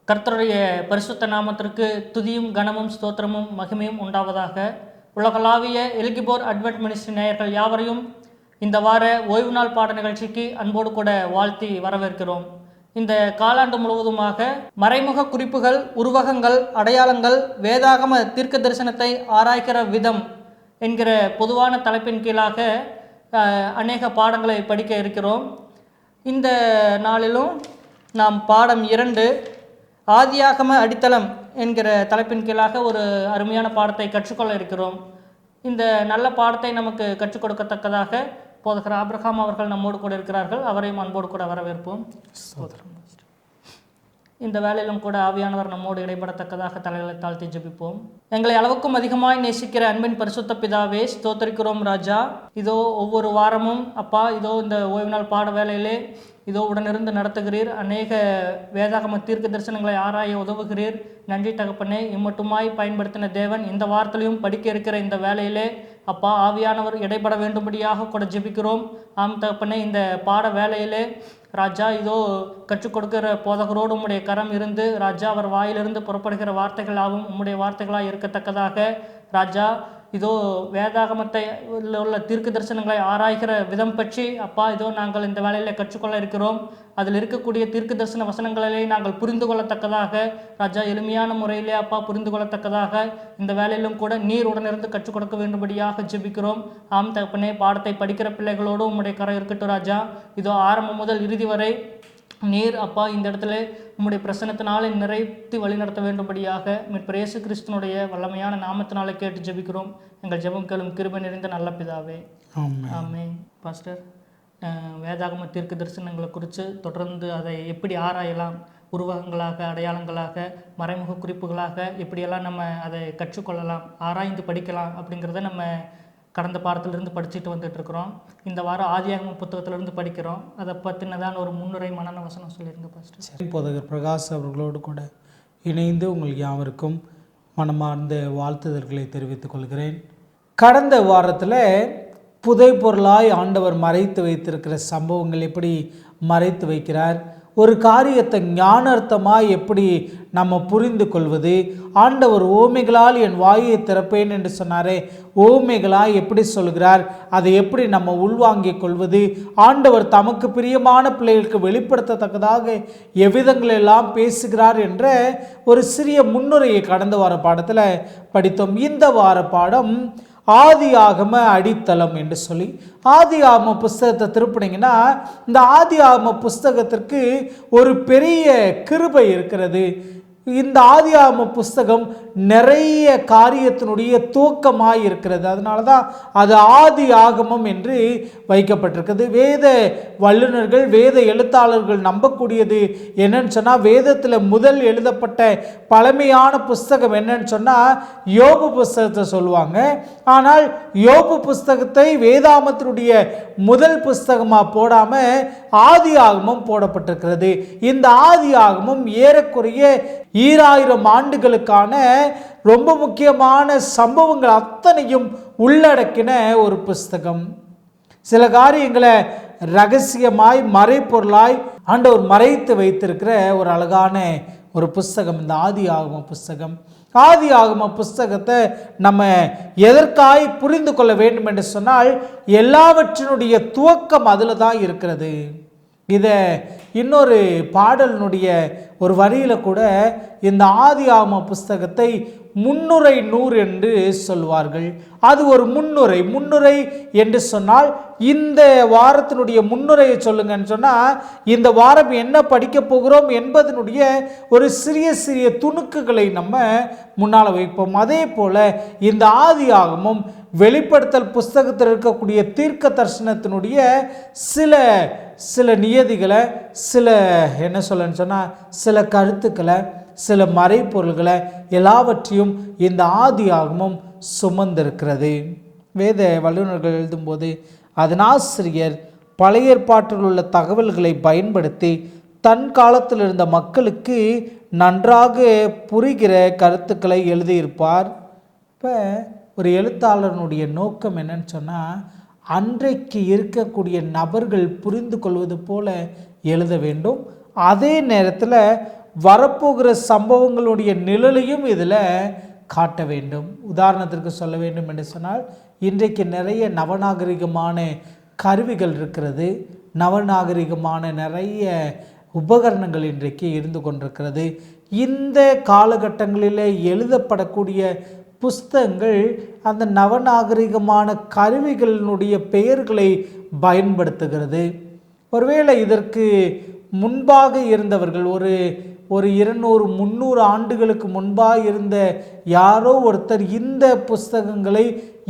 கர்த்தருடைய பரிசுத்த நாமத்திற்கு துதியும் கனமும் ஸ்தோத்திரமும் மகிமையும் உண்டாவதாக. உலகளாவிய எல்கிபோர் அட்வென்ட் மினிஸ்ட்ரி நேயர்கள் யாவரையும் இந்த வார ஓய்வு நாள் பாட நிகழ்ச்சிக்கு அன்போடு கூட வாழ்த்தி வரவேற்கிறோம். இந்த காலாண்டு முழுவதுமாக மறைமுக குறிப்புகள், உருவகங்கள், அடையாளங்கள், வேதாகம தீர்க்க தரிசனத்தை ஆராய்கிற விதம் என்கிற பொதுவான தலைப்பின் கீழாக அநேக பாடங்களை படிக்க இருக்கிறோம். இந்த நாளிலும் நாம் பாடம் 2 ஆதியாகம அடித்தளம் என்கிற தலைப்பின் கீழாக ஒரு அருமையான பாடத்தை கற்றுக்கொள்ள இருக்கிறோம். இந்த நல்ல பாடத்தை நமக்கு கற்றுக் கொடுக்கத்தக்கதாக போதகர் ஆபிரகாம் அவர்கள் நம்மோடு கூட இருக்கிறார்கள். அவரையும் அன்போடு கூட வரவேற்போம். இந்த வேலையிலும் கூட ஆவியானவர் நம்மோடு இடைபடத்தக்கதாக தலைகளை தாழ்த்தி ஜெபிப்போம். எங்களை அளவுக்கும் அதிகமாய் நேசிக்கிற அன்பின் பரிசுத்த பிதாவே, ஸ்தோத்தரிக்கிறோம் ராஜா. இதோ ஒவ்வொரு வாரமும் அப்பா, இதோ இந்த ஓய்வு நாள் பாட வேலையிலே இதோ உடனிருந்து நடத்துகிறீர். அநேக வேதாகம தீர்க்க தரிசனங்களை ஆராய உதவுகிறீர். நன்றி தகப்பனே. இம்மட்டுமாய் பயன்படுத்தின தேவன் இந்த வாரத்திலையும் படிக்க இருக்கிற இந்த வேலையிலே அப்பா ஆவியானவர் இடைபட வேண்டும்படியாக கூட ஜெபிக்கிறோம். ஆம் தகப்பனே, இந்த பாட வேலையிலே ராஜா இதோ கற்றுக் கொடுக்கிற போதகரோடு உம்முடைய கரம் இருந்து ராஜா அவர் வாயிலிருந்து புறப்படுகிற வார்த்தைகளாகவும் உம்முடைய வார்த்தைகளாக இருக்கத்தக்கதாக ராஜா இதோ வேதாகமத்தை உள்ள தீர்க்க தரிசனங்களை ஆராய்கிற விதம் பற்றி அப்பா இதோ நாங்கள் இந்த வேலையில் கற்றுக்கொள்ள இருக்கிறோம். அதில் இருக்கக்கூடிய தீர்க்க தரிசன வசனங்களிலே நாங்கள் புரிந்து கொள்ளத்தக்கதாக ராஜா எளிமையான முறையிலே அப்பா புரிந்து கொள்ளத்தக்கதாக இந்த வேலையிலும் கூட நீர் உடனிருந்து கற்றுக் கொடுக்க வேண்டும்படியாக ஜெபிக்கிறோம். ஆம் தகப்பனே, பாடத்தை படிக்கிற பிள்ளைகளோடு உம்முடைய கரம் இருக்கட்டும் ராஜா. இதோ ஆரம்பம் முதல் இறுதி வரை நீர் அப்பா இந்த இடத்துல உம்முடைய பிரசன்னத்தினாலே நிறைத்து வழிநடத்த வேண்டும்படியாக மீட்பர் இயேசு கிறிஸ்துனுடைய வல்லமையான நாமத்தினாலே கேட்டு ஜெபிக்கிறோம். எங்கள் ஜெபம் கேளும் கிருபை நிறைந்த நல்ல பிதாவே, ஆமென். பாஸ்டர், வேதாகம தீர்க்க தரிசனங்களை குறித்து தொடர்ந்து அதை எப்படி ஆராயலாம், உருவகங்களாக, அடையாளங்களாக, மறைமுக குறிப்புகளாக எப்படியெல்லாம் நம்ம அதை கற்றுக்கொள்ளலாம், ஆராய்ந்து படிக்கலாம் அப்படிங்கிறத நம்ம கடந்த பாடத்திலிருந்து படிச்சுட்டு வந்துட்டு இருக்கிறோம். இந்த வாரம் ஆதியாகம புத்தகத்திலிருந்து படிக்கிறோம். அதை பற்றினதான் ஒரு முன்னுரை மனன வசனம் சொல்லியிருங்க பாஸ்டர். போதகர் பிரகாஷ் அவர்களோடு கூட இணைந்து உங்கள் யாவருக்கும் மனமார்ந்த வாழ்த்துதல்களை தெரிவித்துக் கொள்கிறேன். கடந்த வாரத்தில் புதை பொருளாய் ஆண்டவர் மறைத்து வைத்திருக்கிற சம்பவங்கள் எப்படி மறைத்து வைக்கிறார், ஒரு காரியத்தை ஞானார்த்தமாய் எப்படி நம்ம புரிந்து கொள்வது, ஆண்டவர் ஓமைகளால் என் வாயை திறப்பேன் என்று சொன்னாரே, ஓமைகளாய் எப்படி சொல்கிறார், அதை எப்படி நம்ம உள்வாங்கிக் கொள்வது, ஆண்டவர் தமக்கு பிரியமான பிள்ளைகளுக்கு வெளிப்படுத்தத்தக்கதாக எவ்விதங்களெல்லாம் பேசுகிறார் என்ற ஒரு சிறிய முன்னுரையை கடந்த வார பாடத்தில் படித்தோம். இந்த வார பாடம் ஆதியாகம அடித்தளம் என்று சொல்லி, ஆதியாகம புஸ்தகத்தை திருப்பினீங்கன்னா இந்த ஆதியாகம புஸ்தகத்திற்கு ஒரு பெரிய கிருபை இருக்கிறது. இந்த ஆதியாகம புஸ்தகம் நிறைய காரியத்தினுடைய துவக்கமாய் இருக்கிறது. அதனால தான் அது ஆதி ஆகமம் என்று வைக்கப்பட்டிருக்கிறது. வேத வல்லுநர்கள், வேத எழுத்தாளர்கள் நம்பக்கூடியது என்னன்னு சொன்னால், வேதத்தில் முதல் எழுதப்பட்ட பழமையான புஸ்தகம் என்னன்னு சொன்னால் யோபு புஸ்தகத்தை சொல்லுவாங்க. ஆனால் யோபு புஸ்தகத்தை வேதாகமத்தினுடைய முதல் புஸ்தகமாக போடாமல் ஆதி ஆகமம் போடப்பட்டிருக்கிறது. இந்த ஆதி ஆகமம் ஏறக்குறைய 2000 ஆண்டுகளுக்கான ரொம்ப முக்கியமான சம்பவங்கள் அத்தனையும் உள்ளடக்கின ஒரு புஸ்தகம். சில காரியங்களை ரகசியமாய் மறைப்பொருளாய் ஆண்டவர் மறைத்து வைத்திருக்கிற ஒரு அழகான ஒரு புஸ்தகம் இந்த ஆதி ஆகம புஸ்தகம். ஆதி ஆகம புஸ்தகத்தை நம்ம எதற்காய் புரிந்து கொள்ள வேண்டும் என்று சொன்னால், எல்லாவற்றினுடைய துவக்கம் அதில் தான் இருக்கிறது. இதை இன்னொரு பாடலினுடைய ஒரு வரியில் கூட இந்த ஆதி ஆகம புஸ்தகத்தை முன்னுரை நூறு என்று சொல்வார்கள். அது ஒரு முன்னுரை என்று சொன்னால், இந்த வாரத்தினுடைய முன்னுரையை சொல்லுங்கன்னு சொன்னால், இந்த வாரம் என்ன படிக்க போகிறோம் என்பதனுடைய ஒரு சிறிய துணுக்குகளை நம்ம முன்னால் வைப்போம். அதே போல் இந்த ஆதி ஆகமம் வெளிப்படுத்தல் புஸ்தகத்தில் இருக்கக்கூடிய தீர்க்க தரிசனத்தினுடைய சில நியதிகளை, என்ன சொல்லன்னு சொன்னால் சில கருத்துக்களை, சில மறைப்பொருள்களை எல்லாவற்றையும் இந்த ஆதி ஆகமம் சுமந்திருக்கிறது. வேத வல்லுநர்கள் எழுதும்போது அதன் ஆசிரியர் பழைய ஏற்பாட்டில் உள்ள தகவல்களை பயன்படுத்தி தன் காலத்தில் இருந்த மக்களுக்கு நன்றாக புரிகிற கருத்துக்களை எழுதியிருப்பார். இப்போ ஒரு எழுத்தாளனுடைய நோக்கம் என்னன்னு சொன்னால், அன்றைக்கு இருக்கக்கூடிய நபர்கள் புரிந்து கொள்வது போல எழுத வேண்டும். அதே நேரத்தில் வரப்போகிற சம்பவங்களுடைய நிழலையும் இதில் காட்ட வேண்டும். உதாரணத்திற்கு சொல்ல வேண்டும் என்று சொன்னால், இன்றைக்கு நிறைய நவநாகரிகமான கருவிகள் இருக்கிறது, நவநாகரிகமான நிறைய உபகரணங்கள் இன்றைக்கு இருந்து கொண்டிருக்கிறது. இந்த காலகட்டங்களில் எழுதப்படக்கூடிய புஸ்தகங்கள் அந்த நவநாகரிகமான கருவிகளினுடைய பெயர்களை பயன்படுத்துகிறது. ஒருவேளை இதற்கு முன்பாக இருந்தவர்கள் ஒரு 200-300 ஆண்டுகளுக்கு முன்பாக இருந்த யாரோ ஒருத்தர் இந்த புஸ்தகங்களை,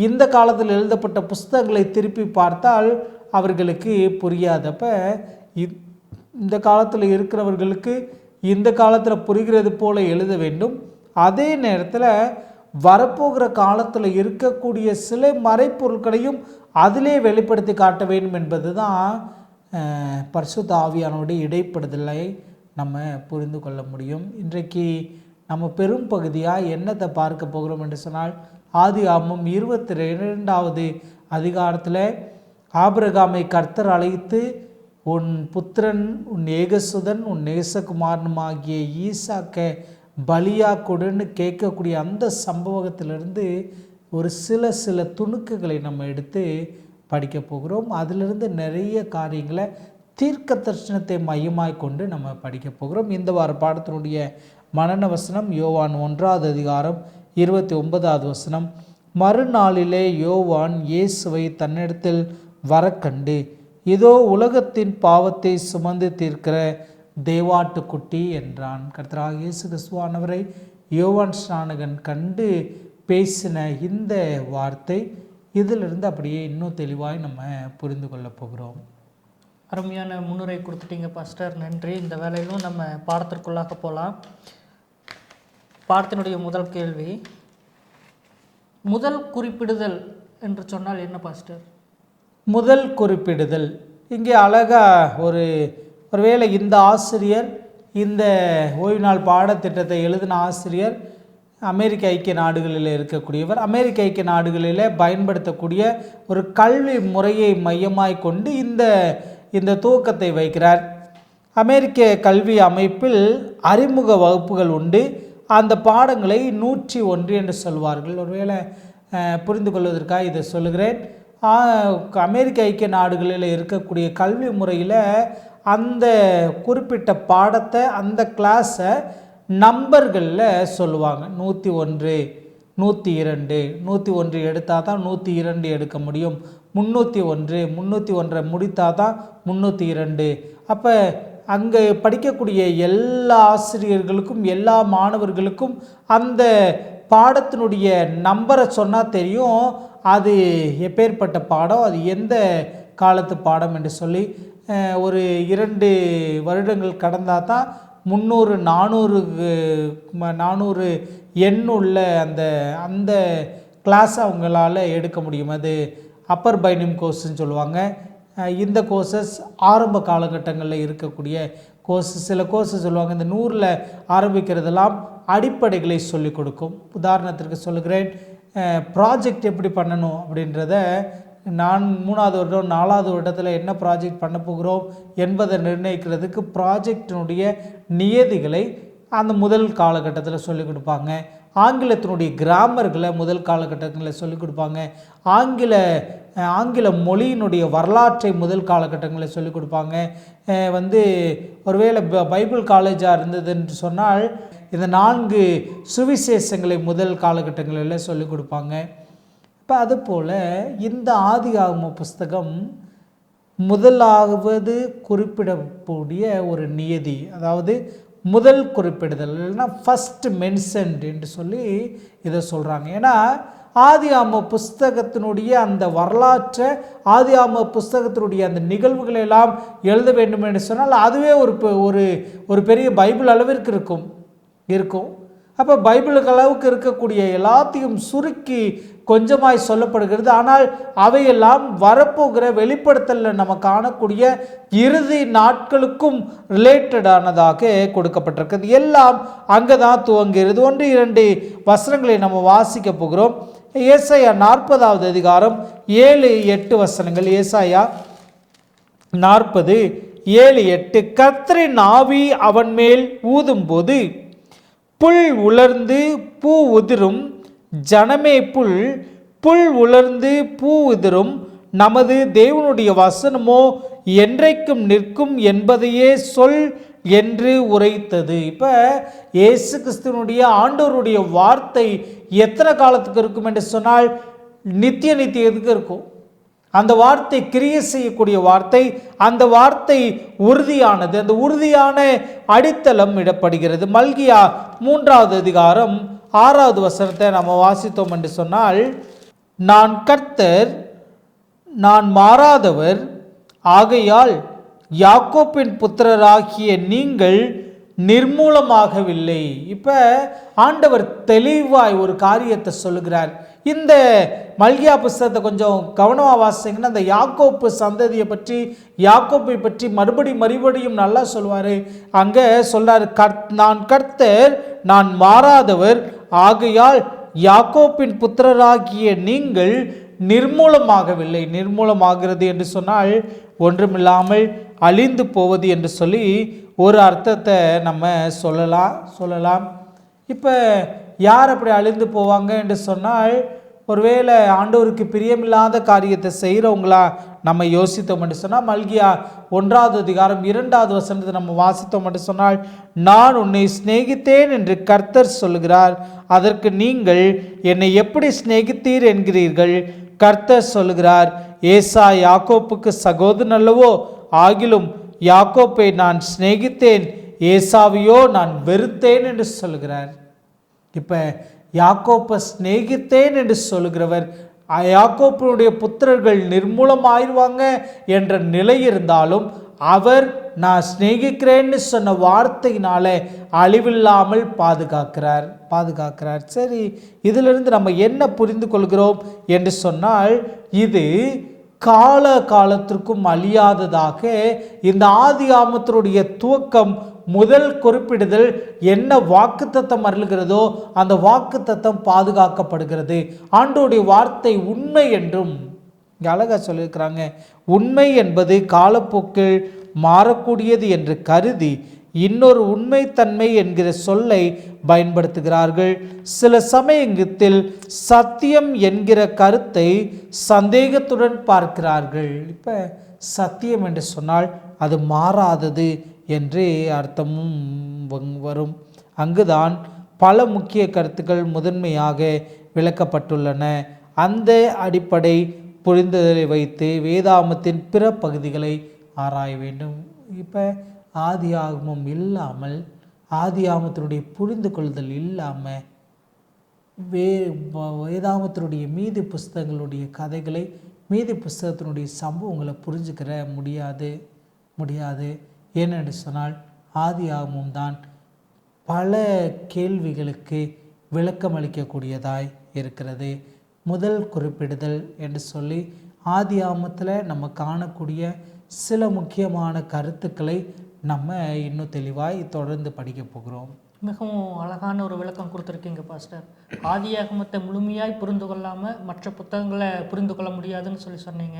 இந்த காலத்தில் எழுதப்பட்ட புஸ்தகங்களை திருப்பி பார்த்தால் அவர்களுக்கு புரியாதப்ப இந்த காலத்தில் இருக்கிறவர்களுக்கு இந்த காலத்தில் புரிகிறது போல எழுத வேண்டும். அதே நேரத்தில் வரப்போகிற காலத்தில் இருக்கக்கூடிய சில மறைப்பொருட்களையும் அதிலே வெளிப்படுத்தி காட்ட வேண்டும் என்பது தான் பரிசுத்த ஆவியானவருடைய இடைப்படுதலை நம்ம புரிந்து கொள்ள முடியும். இன்றைக்கு நம்ம பெரும் பகுதியாக என்னத்தை பார்க்க போகிறோம் என்று சொன்னால், ஆதியாகமம் 22வது அதிகாரத்தில் ஆபிரகாமை கர்த்தர் அழைத்து, உன் புத்திரன், உன் ஏகசுதன், உன் நேசகுமாரனுமாகிய ஈசாக்கை பலியா கொடுன்னு கேட்கக்கூடிய அந்த சம்பவத்திலிருந்து ஒரு சில துணுக்குகளை நம்ம எடுத்து படிக்க போகிறோம். அதிலிருந்து நிறைய காரியங்களை தீர்க்க தரிசனத்தை மையமாய் கொண்டு நம்ம படிக்க போகிறோம். இந்த வார பாடத்தினுடைய மனன வசனம் யோவான் 1வது அதிகாரம் 29வது வசனம். மறுநாளிலே யோவான் இயேசுவை தன்னிடத்தில் வர கண்டு, இதோ உலகத்தின் பாவத்தை சுமந்து தீர்க்கிற தேவாட்டுக்குட்டி என்றான். கர்த்தராகிய இயேசு கிறிஸ்துவானவரை யோவான் ஸ்நானகன் கண்டு பேசின இந்த வார்த்தை, இதிலிருந்து அப்படியே இன்னும் தெளிவாய் நம்ம புரிந்து கொள்ள போகிறோம். அருமையான முன்னுரை கொடுத்துட்டீங்க பாஸ்டர், நன்றி. இந்த வேலையிலும் நம்ம பாடத்திற்குள்ளாக போகலாம். பாடத்தினுடைய முதல் கேள்வி, முதல் குறிப்பிடுதல் என்று சொன்னால் என்ன பாஸ்டர்? முதல் குறிப்பிடுதல் இங்கே அழகாக ஒருவேளை இந்த ஆசிரியர், இந்த ஓய்வு நாள் பாடத்திட்டத்தை எழுதின ஆசிரியர் அமெரிக்க ஐக்கிய நாடுகளில் இருக்கக்கூடியவர். அமெரிக்க ஐக்கிய நாடுகளில் பயன்படுத்தக்கூடிய ஒரு கல்வி முறையை மையமாய் கொண்டு இந்த துவக்கத்தை வைக்கிறார். அமெரிக்க கல்வி அமைப்பில் அறிமுக வகுப்புகள் உண்டு. அந்த பாடங்களை 101 என்று சொல்வார்கள். ஒருவேளை புரிந்து கொள்வதற்காக இதை சொல்லுகிறேன். அமெரிக்க ஐக்கிய நாடுகளில் இருக்கக்கூடிய கல்வி முறையில் அந்த குறிப்பிட்ட பாடத்தை, அந்த கிளாஸை நம்பர்களில் சொல்லுவாங்க. 101, 102, 101 எடுத்தால் தான் 102 எடுக்க முடியும். 301, 301 முடித்தால் தான் 302. அப்போ அங்கே படிக்கக்கூடிய எல்லா ஆசிரியர்களுக்கும், எல்லா மாணவர்களுக்கும் அந்த பாடத்தினுடைய நம்பரை சொன்னால் தெரியும் அது எப்பேற்பட்ட பாடம், அது எந்த காலத்து பாடம் என்று சொல்லி. ஒரு 2 வருடங்கள் கடந்தால் தான் 300-400 எண்ணுள்ள அந்த கிளாஸ் அவங்களால எடுக்க முடியும். அது அப்பர் பைனியம் கோர்ஸ்ன்னு சொல்லுவாங்க. இந்த கோர்சஸ் ஆரம்ப காலகட்டங்களில் இருக்கக்கூடிய கோர்ஸஸ். சில கோர்ஸஸ் சொல்லுவாங்க, இந்த 100ல் ஆரம்பிக்கிறதெல்லாம் அடிப்படைகளை சொல்லிக் கொடுக்கும். உதாரணத்திற்கு சொல்லுகிறேன், ப்ராஜெக்ட் எப்படி பண்ணணும் அப்படின்றத நான் 3வது வருடம் 4வது வருடத்தில் என்ன ப்ராஜெக்ட் பண்ண போகிறோம் என்பதை நிர்ணயிக்கிறதுக்கு ப்ராஜெக்டினுடைய நியதிகளை அந்த முதல் காலகட்டத்தில் சொல்லிக் கொடுப்பாங்க. ஆங்கிலத்தினுடைய கிராமர்களை முதல் காலகட்டங்களில் சொல்லிக் கொடுப்பாங்க. ஆங்கில மொழியினுடைய வரலாற்றை முதல் காலகட்டங்களில் சொல்லிக் கொடுப்பாங்க. ஒருவேளை பைபிள் காலேஜாக இருந்தது என்று சொன்னால் இந்த 4 சுவிசேஷங்களை முதல் காலகட்டங்களில் சொல்லிக் கொடுப்பாங்க. இப்போ அதுபோல் இந்த ஆதியாகம புஸ்தகம் முதலாவது குறிப்பிடக்கூடிய ஒரு நியதி, அதாவது முதல் குறிப்பிடுதல், இல்லைன்னா ஃபஸ்ட் மென்ஷன்ட் என்று சொல்லி இதை சொல்கிறாங்க. ஏன்னா ஆதியாகம புஸ்தகத்தினுடைய அந்த வரலாற்றை, ஆதியாகம புஸ்தகத்தினுடைய அந்த நிகழ்வுகளை எல்லாம் எழுத வேண்டும் என்று சொன்னால் அதுவே ஒரு பெரிய பைபிள் அளவிற்கு இருக்கும். அப்போ பைபிளுக்கு அளவுக்கு இருக்கக்கூடிய எல்லாத்தையும் சுருக்கி கொஞ்சமாய் சொல்லப்படுகிறது. ஆனால் அவையெல்லாம் வரப்போகிற வெளிப்படுத்தலில் நம்ம காணக்கூடிய இறுதி நாட்களுக்கும் ரிலேட்டடானதாக கொடுக்கப்பட்டிருக்கிறது. எல்லாம் அங்கே தான் துவங்குகிறது. 1-2 வசனங்களை நம்ம வாசிக்க போகிறோம். ஏசாயா 40வது அதிகாரம் 7-8 வசனங்கள். ஏசாயா 40, 7:8 கர்த்தரின் ஆவி அவன் மேல் ஊதும்போது புல் உலர்ந்து பூ உதிரும். ஜனமே புல் உலர்ந்து பூ உதிரும். நமது தேவனுடைய வசனமோ என்றைக்கும் நிற்கும் என்பதையே சொல் என்று உரைத்தது. இப்போ இயேசு கிறிஸ்துவனுடைய ஆண்டவருடைய வார்த்தை எத்தனை காலத்துக்கு இருக்கும் என்று சொன்னால் நித்தியத்துக்கு இருக்கும். அந்த வார்த்தை கிரியை செய்யக்கூடிய வார்த்தை, அந்த வார்த்தை உறுதியானது, அந்த உறுதியான அடித்தளம் இடப்படுகிறது. மல்கியா 3வது அதிகாரம் 6வது வசனத்தை நம்ம வாசித்தோம் என்று சொன்னால், நான் கர்த்தர், நான் மாறாதவர், ஆகையால் யாக்கோப்பின் புத்திரராகிய நீங்கள் நிர்மூலமாகவில்லை. இப்போ ஆண்டவர் தெளிவாய் ஒரு காரியத்தை சொல்லுகிறார். இந்த மல்கியா புஸ்தகத்தை கொஞ்சம் கவனமாக வாசிங்கன்னா அந்த யாக்கோப்பு சந்ததியை பற்றி, யாக்கோப்பை பற்றி மறுபடியும் நல்லா சொல்வார். அங்கே சொல்றார், நான் கர்த்தர், நான் மாறாதவர், ஆகையால் யாக்கோப்பின் புத்திரராகிய நீங்கள் நிர்மூலமாகவில்லை. நிர்மூலமாகிறது என்று சொன்னால் ஒன்றுமில்லாமல் அழிந்து போவது என்று சொல்லி ஒரு அர்த்தத்தை நம்ம சொல்லலாம். இப்போ யார் அப்படி அழிந்து போவாங்க என்று சொன்னால், ஒருவேளை ஆண்டவருக்கு பிரியமில்லாத காரியத்தை செய்கிறவங்களா நம்ம யோசித்தோம் என்று சொன்னால், மல்கியா 1வது அதிகாரம் 2வது வசனத்தை நம்ம வாசித்தோம் என்று சொன்னால், நான் உன்னை சிநேகித்தேன் என்று கர்த்தர் சொல்லுகிறார், அதற்கு நீங்கள் என்னை எப்படி சிநேகித்தீர் என்கிறீர்கள். கர்த்தர் சொல்லுகிறார், ஏசா யாக்கோப்புக்கு சகோதரன் அல்லவோ, ஆகிலும் யாக்கோப்பை நான் சிநேகித்தேன், ஏசாவையோ நான் வெறுத்தேன் என்று சொல்லுகிறார். இப்போ யாக்கோப்பை சிநேகித்தேன் என்று சொல்லுகிறவர், யாக்கோப்பினுடைய புத்திரர்கள் நிர்மூலமாயிருவாங்க என்ற நிலை இருந்தாலும், அவர் நான் சிநேகிக்கிறேன்னு சொன்ன வார்த்தையினால அழிவில்லாமல் பாதுகாக்கிறார். சரி, இதிலிருந்து நம்ம என்ன புரிந்து கொள்கிறோம் என்று சொன்னால், இது காலத்திற்கும் அழியாததாக இந்த ஆதியாகமத்தினுடைய துவக்கம் முதல் குறிப்பிடுதல் என்ன வாக்குத்தத்தம் அருளுகிறதோ அந்த வாக்குத்தத்தம் பாதுகாக்கப்படுகிறது. ஆண்டவருடைய வார்த்தை உண்மை என்றும் இங்கே அழகாக சொல்லியிருக்கிறாங்க. உண்மை என்பது காலப்போக்கில் மாறக்கூடியது என்று கருதி இன்னொரு உண்மைத்தன்மை என்கிற சொல்லை பயன்படுத்துகிறார்கள். சில சமயத்தில் சத்தியம் என்கிற கருத்தை சந்தேகத்துடன் பார்க்கிறார்கள். இப்போ சத்தியம் என்று சொன்னால் அது மாறாதது என்று அர்த்தமும் வரும். அங்குதான் பல முக்கிய கருத்துக்கள் முதன்மையாக விளக்கப்பட்டுள்ளன. அந்த அடிப்படை புரிந்துதலை வைத்து வேதாகமத்தின் பிற பகுதிகளை ஆராய வேண்டும். இப்போ ஆதியாகமம் இல்லாமல், ஆதியாகமத்தினுடைய புரிந்து கொள்ளுதல் இல்லாமல் வேதாகமத்தினுடைய மீதி புஸ்தகங்களுடைய கதைகளை, மீதி புஸ்தகத்தினுடைய சம்பவங்களை புரிஞ்சுக்கிற முடியாது. ஏனென்று சொன்னால் ஆதியாகமம் தான் பல கேள்விகளுக்கு விளக்கம் அளிக்கக்கூடியதாய் இருக்கிறது. முதல் குறிப்பிடுதல் என்று சொல்லி ஆதியாகமத்தில் நம்ம காணக்கூடிய சில முக்கியமான கருத்துக்களை நம்ம இன்னும் தெளிவாய் தொடர்ந்து படிக்க போகிறோம். மிகவும் அழகான ஒரு விளக்கம் கொடுத்துருக்கீங்க பாஸ்டர். ஆதியாகமத்தை முழுமையாய் புரிந்து கொள்ளாமல் மற்ற புத்தகங்களை புரிந்து கொள்ள முடியாதுன்னு சொன்னீங்க.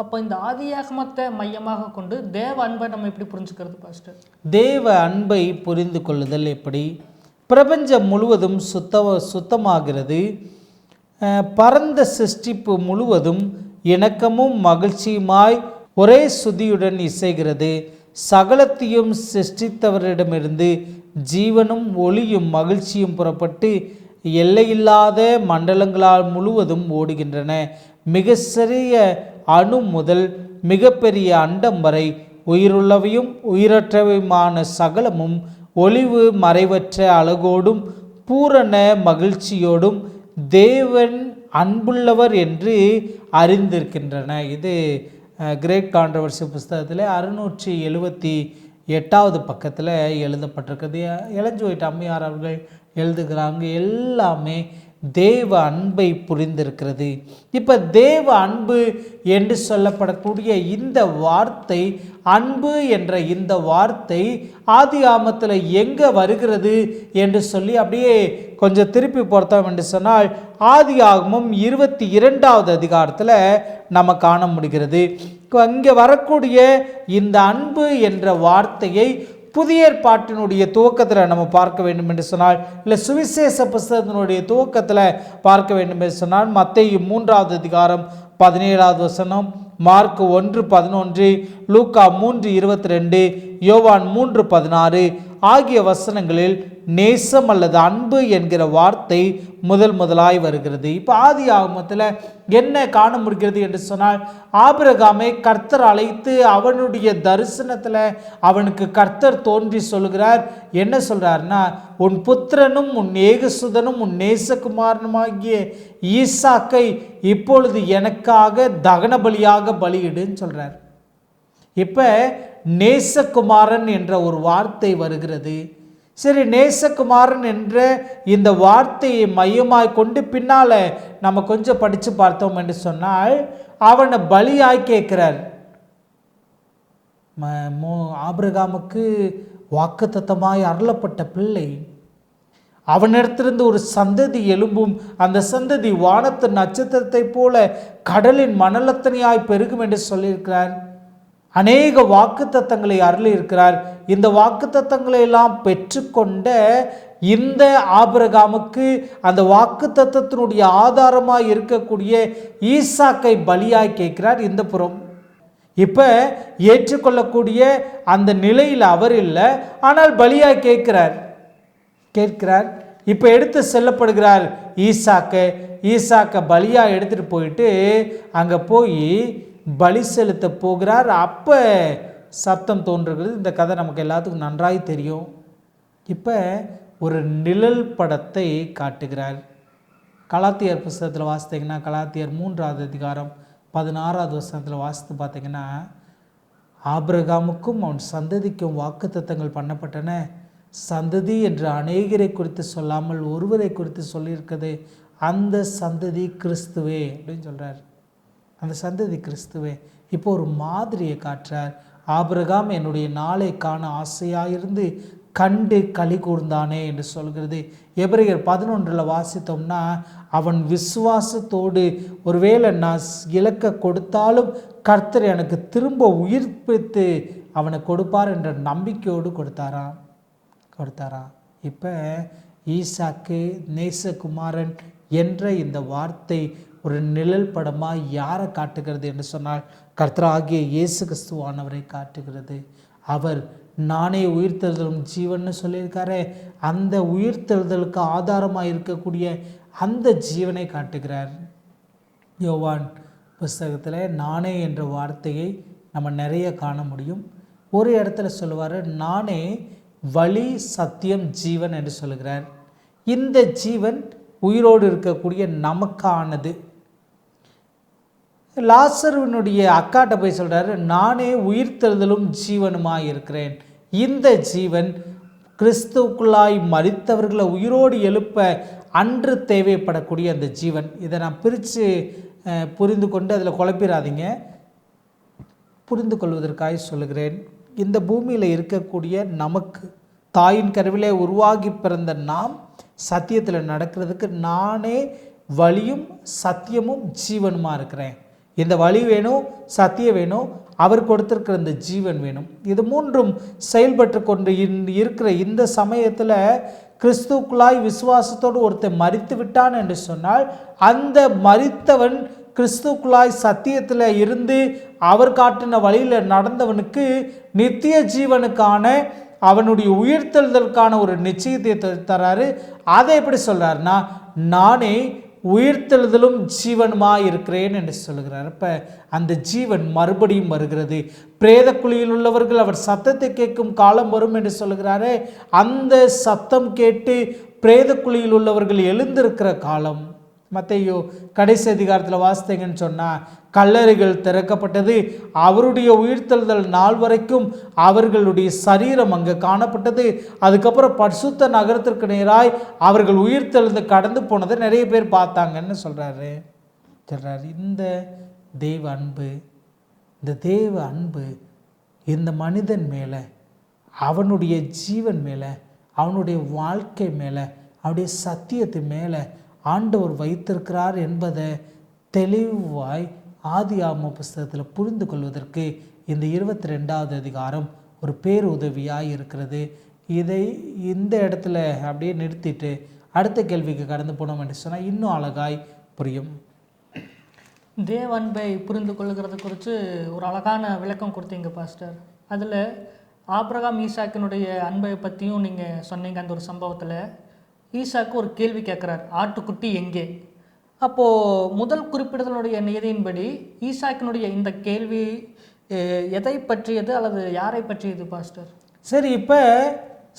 அப்போ இந்த ஆதியாகமத்தை மையமாக கொண்டு தேவ அன்பை நம்ம எப்படி புரிஞ்சுக்கிறது பாஸ்டர்? தேவ அன்பை புரிந்து கொள்ளுதல் எப்படி? பிரபஞ்சம் முழுவதும் சுத்தமாகிறது. பரந்த சிருஷ்டிப்பு முழுவதும் இணக்கமும் மகிழ்ச்சியுமாய் ஒரே சுதியுடன் இசைகிறது. சகலத்தையும் சிருஷ்டித்தவரிடமிருந்து ஜீவனும் ஒளியும் மகிழ்ச்சியும் புறப்பட்டு எல்லையில்லாத மண்டலங்களால் முழுவதும் ஓடுகின்றன. மிக சிறிய அணு முதல் மிகப்பெரிய அண்டம் வரை உயிருள்ளவையும் உயிரற்றவையுமான சகலமும் ஒளிவு மறைவற்ற அழகோடும் பூரண மகிழ்ச்சியோடும் தேவன் அன்புள்ளவர் என்று அறிந்திருக்கின்றன. இது கிரேட் கான்ட்ரவர்சி புஸ்தகத்தில் 678வது பக்கத்தில் எழுதப்பட்டிருக்கிறது. எலன் ஜி ஒயிட் அம்மையார் அவர்கள் எழுதுகிறாங்க. எல்லாமே தேவ அன்பை புரிந்திருக்கிறது. இப்போ தேவ அன்பு என்று சொல்லப்படக்கூடிய இந்த வார்த்தை, அன்பு என்ற இந்த வார்த்தை ஆதியாகமத்தில் எங்கே வருகிறது என்று சொல்லி அப்படியே கொஞ்சம் திருப்பி பார்த்தோம் என்று சொன்னால் ஆதியாகமம் 22வது அதிகாரத்தில் நம்ம காண முடிகிறது. இங்கே வரக்கூடிய இந்த அன்பு என்ற வார்த்தையை புதிய ஏற்பாட்டினுடைய துவக்கத்தில் நம்ம பார்க்க வேண்டும் என்று சொன்னால், இல்லை சுவிசேஷ புஸ்தகத்தினுடைய துவக்கத்தில் பார்க்க வேண்டும் என்று சொன்னால், மத்தேயு 3வது அதிகாரம் 17வது வசனம், மார்க் 1:11, லூக்கா 3:22, யோவான் 3:16 ஆகிய வசனங்களில் நேசம் அல்லது அன்பு என்கிற வார்த்தை முதலாய் வருகிறது. இப்போ ஆதி ஆகமத்தில் என்ன காண முடிகிறது என்று சொன்னால், ஆபிரகாமை கர்த்தர் அழைத்து அவனுடைய தரிசனத்தில் அவனுக்கு கர்த்தர் தோன்றி சொல்கிறார். என்ன சொல்கிறார்னா, உன் புத்திரனும் உன் ஏகசுதனும் உன் நேசகுமாரனுமாகிய ஈசாக்கை இப்பொழுது எனக்காக தகன பலியாக பலியிடுன்னு சொல்கிறார். இப்போ நேசகுமாரன் என்ற ஒரு வார்த்தை வருகிறது. சரி, நேசகுமாரன் என்ற இந்த வார்த்தையை மையமாய் கொண்டு பின்னால் நம்ம கொஞ்சம் படித்து பார்த்தோம் என்று சொன்னால், அவனை பலியாய் கேட்கிறார். ஆபிரகாமுக்கு வாக்குத்தத்தமாய் அருளப்பட்ட பிள்ளை, அவனிடத்திலிருந்து ஒரு சந்ததி எழும்பும், அந்த சந்ததி வானத்து நட்சத்திரத்தை போல கடலின் மணலத்தனையாய் பெருகும் என்று சொல்லியிருக்கிறார். அநேக வாக்குத்தத்தங்களை அருளி இருக்கிறார். இந்த வாக்குத்தத்தங்களை எல்லாம் பெற்றுக்கொண்ட இந்த ஆபிரகாமுக்கு அந்த வாக்குத்தத்தத்தினுடைய ஆதாரமாய் இருக்கக்கூடிய ஈசாக்கை பலியாய் கேட்கிறார். இந்த புறம் இப்போ ஏற்றுக்கொள்ளக்கூடிய அந்த நிலையில் அவர் இல்லை, ஆனால் பலியாய் கேட்கிறார். இப்போ எடுத்து செல்லப்படுகிறார் ஈசாக்கை பலியாக எடுத்துகிட்டு போயிட்டு அங்கே போய் பலி செலுத்த போகிறார். அப்போ சப்தம் தோன்றுகிறது. இந்த கதை நமக்கு எல்லாத்துக்கும் நன்றாய் தெரியும். இப்போ ஒரு நிழல் படத்தை காட்டுகிறார். கலாத்தியர் புஸ்தகத்தில் வாசித்தீங்கன்னா, கலாத்தியர் 3வது அதிகாரம் 16வது வசனத்தில் வாசித்து பார்த்தீங்கன்னா, ஆபிரகாமுக்கும் அவன் சந்ததிக்கும் வாக்குத்தத்தங்கள் பண்ணப்பட்டன. சந்ததி என்று அநேகரை குறித்து சொல்லாமல் ஒருவரை குறித்து சொல்லியிருக்கிறது. அந்த சந்ததி கிறிஸ்துவே அப்படின்னு சொல்கிறார். அந்த சந்ததி கிறிஸ்துவே. இப்போ ஒரு மாதிரியை காட்டுறார். ஆபிரகாம் என்னுடைய நாளை காண ஆசையாயிருந்து கண்டு களி கூர்ந்தானே என்று சொல்கிறது. எபிரேயர் 11 வாசித்தோம்னா, அவன் விசுவாசத்தோடு ஒருவேளை நான் இலக்க கொடுத்தாலும் கர்த்தர் எனக்கு திரும்ப உயிர்ப்பித்து அவனை கொடுப்பார் என்ற நம்பிக்கையோடு கொடுத்தாராம். இப்போ ஈசாக்கு நேசகுமாரன் என்ற இந்த வார்த்தை ஒரு நிழல் படமாக யாரை காட்டுகிறது என்று சொன்னால், கர்த்தராகிய இயேசு கிறிஸ்துவானவரை காட்டுகிறது. அவர் நானே உயிர்த்தெழுதலும் ஜீவன்னு சொல்லியிருக்காரு. அந்த உயிர்த்தெழுதலுக்கு ஆதாரமாக இருக்கக்கூடிய அந்த ஜீவனை காட்டுகிறார். யோவான் புஸ்தகத்தில் நானே என்ற வார்த்தையை நம்ம நிறைய காண முடியும். ஒரு இடத்துல சொல்லுவார், நானே வழி சத்தியம் ஜீவன் என்று சொல்லுகிறார். இந்த ஜீவன் உயிரோடு இருக்கக்கூடிய நமக்கானது. லாசருவினுடைய அக்காட்ட போய் சொல்கிறாரு, நானே உயிர்த்தெழுதலும் ஜீவனுமாய் இருக்கிறேன். இந்த ஜீவன் கிறிஸ்துவுக்குள்ளாய் மரித்தவர்களை உயிரோடு எழுப்ப அன்று தேவைப்படக்கூடிய அந்த ஜீவன். இதை நான் பிரித்து புரிந்து கொண்டு அதில் குழப்பிடாதீங்க. புரிந்து கொள்வதற்காக சொல்லுகிறேன். இந்த பூமியில் இருக்கக்கூடிய நமக்கு, தாயின் கருவிலே உருவாகி பிறந்த நாம் சத்தியத்தில் நடக்கிறதுக்கு நானே வழியும் சத்தியமும் ஜீவனுமாக இருக்கிறேன். இந்த வழி வேணும், சத்தியம் வேணும், அவர் கொடுத்திருக்கிற இந்த ஜீவன் வேணும். இது மூன்றும் செயல்பட்டு கொண்டு இருக்கிற இந்த சமயத்தில் கிறிஸ்துவுக்குள்ளாய் விசுவாசத்தோடு ஒருத்தன் மரித்து விட்டான் என்று சொன்னால், அந்த மரித்தவன் கிறிஸ்துவுக்குள்ளாய் சத்தியத்தில் இருந்து அவர் காட்டின வழியில் நடந்தவனுக்கு நித்திய ஜீவனுக்கான அவனுடைய உயிர்த்தெழுதலுக்கான ஒரு நிச்சயத்தை தராரு. அதை எப்படி சொல்கிறாருன்னா, நானே உயிர்த்தெழுதலும் ஜீவனுமாய் இருக்கிறேன் என்று சொல்கிறார். இப்போ அந்த ஜீவன் மறுபடியும் வருகிறது. பிரேத குழியில் உள்ளவர்கள் அவர் சத்தத்தை கேட்கும் காலம் வரும் என்று சொல்கிறாரே, அந்த சத்தம் கேட்டு பிரேத குழியில் உள்ளவர்கள் எழுந்திருக்கிற காலம், மத்தேயு கடைசி அதிகாரத்தில் வாசித்தீங்கன்னு சொன்னால் கல்லறைகள் திறக்கப்பட்டது, அவருடைய உயிர்த்தெழுதல் நாள் வரைக்கும் அவர்களுடைய சரீரம் அங்கே காணப்பட்டது. அதுக்கப்புறம் பரிசுத்த நகரத்திற்கு நேராய் அவர்கள் உயிர்த்தெழுந்து கடந்து போனதை நிறைய பேர் பார்த்தாங்கன்னு சொல்கிறாரு. இந்த தெய்வ அன்பு, இந்த தெய்வ அன்பு இந்த மனிதன் மேலே, அவனுடைய ஜீவன் மேலே, அவனுடைய வாழ்க்கை மேலே, அவனுடைய சத்தியத்து மேலே ஆண்டவர் வைத்திருக்கிறார் என்பதை தெளிவாய் ஆதியாகம புஸ்தகத்தில் புரிந்து கொள்வதற்கு இந்த 22வது அதிகாரம் ஒரு பேருதவியாக இருக்கிறது. இதை இந்த இடத்துல அப்படியே நிறுத்திட்டு அடுத்த கேள்விக்கு கடந்து போனோம் என்று சொன்னால் இன்னும் அழகாய் புரியும். தேவ அன்பை புரிந்து கொள்கிறது குறித்து ஒரு அழகான விளக்கம் கொடுத்தீங்க பாஸ்டர். அதில் ஆபிரகாம் ஈசாக்கினுடைய அன்பை பற்றியும் நீங்கள் சொன்னீங்க. அந்த ஒரு சம்பவத்தில் ஈசாக்கு ஒரு கேள்வி கேட்குறார், ஆட்டுக்குட்டி எங்கே? அப்போது முதல் குறிப்பிடுதலுடைய நியதியின்படி ஈசாக்கினுடைய இந்த கேள்வி எதை பற்றியது அல்லது யாரை பற்றியது பாஸ்டர்? சரி, இப்போ